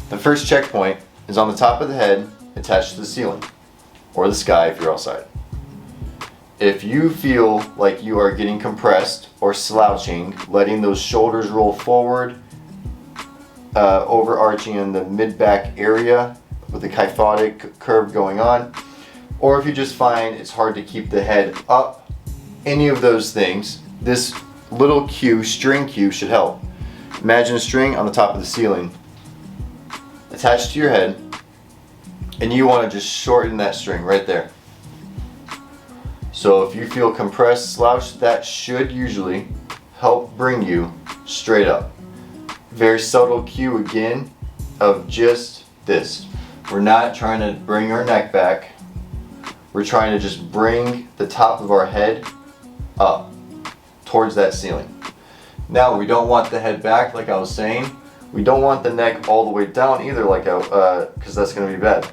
The first checkpoint is on the top of the head, attached to the ceiling, or the sky if you're outside. If you feel like you are getting compressed or slouching, letting those shoulders roll forward, overarching in the mid-back area with the kyphotic curve going on, or if you just find it's hard to keep the head up, any of those things, this little cue, string cue, should help. Imagine a string on the top of the ceiling attached to your head, and you want to just shorten that string right there. So if you feel compressed, slouched, that should usually help bring you straight up. Very subtle cue again of just this. We're not trying to bring our neck back. We're trying to just bring the top of our head up towards that ceiling. Now we don't want the head back, like I was saying. We don't want the neck all the way down either, like because that's going to be bad.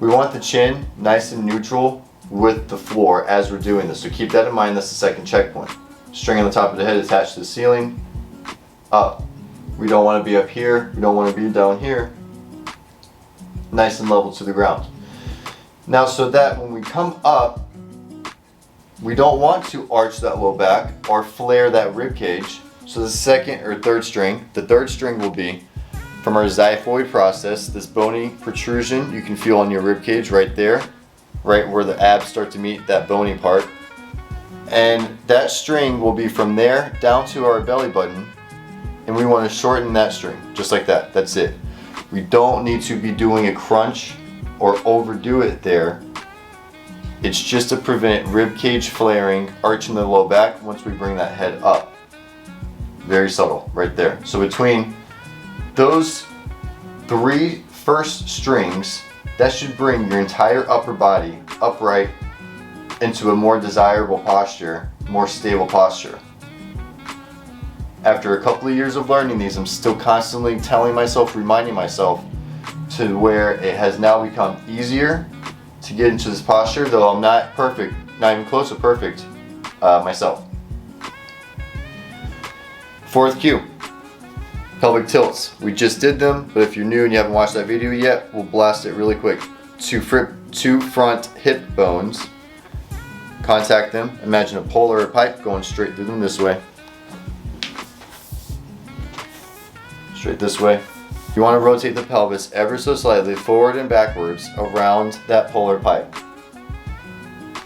We want the chin nice and neutral with the floor as we're doing this. So keep that in mind. That's the second checkpoint. String on the top of the head attached to the ceiling, up. We don't want to be up here. We don't want to be down here. Nice and level to the ground. Now, so that when we come up, we don't want to arch that low back or flare that rib cage. So the second or third string, the third string will be from our xiphoid process, this bony protrusion you can feel on your rib cage right there, right where the abs start to meet that bony part. And that string will be from there down to our belly button, and we want to shorten that string, just like that. That's it. We don't need to be doing a crunch or overdo it there. It's just to prevent rib cage flaring, arching the low back once we bring that head up. Very subtle right there. So between those three first strings, that should bring your entire upper body upright into a more desirable posture, more stable posture. After a couple of years of learning these, I'm still constantly telling myself, reminding myself, to where it has now become easier to get into this posture, though I'm not perfect, not even close to perfect myself. Fourth cue, pelvic tilts. We just did them, but if you're new and you haven't watched that video yet, we'll blast it really quick. Two front hip bones, contact them. Imagine a pole or a pipe going straight through them this way. Straight this way. You want to rotate the pelvis ever so slightly forward and backwards around that polar pipe.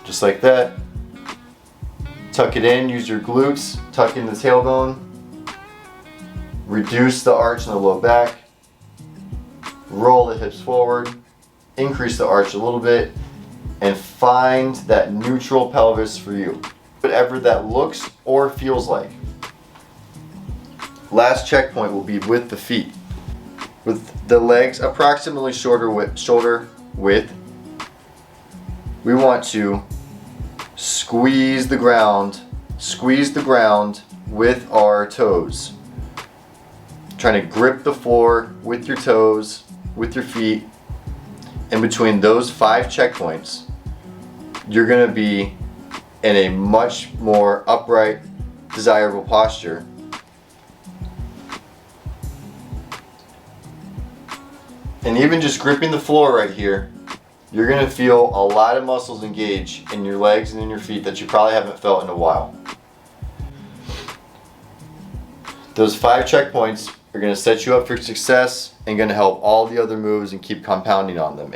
Just like that. Tuck it in, use your glutes, tuck in the tailbone. Reduce the arch in the low back. Roll the hips forward. Increase the arch a little bit. And find that neutral pelvis for you. Whatever that looks or feels like. Last checkpoint will be with the feet. With the legs approximately shoulder width, we want to squeeze the ground with our toes. Trying to grip the floor with your toes, with your feet. And between those 5 checkpoints, you're going to be in a much more upright, desirable posture. And even just gripping the floor right here, you're going to feel a lot of muscles engage in your legs and in your feet that you probably haven't felt in a while. Those 5 checkpoints are going to set you up for success and going to help all the other moves and keep compounding on them.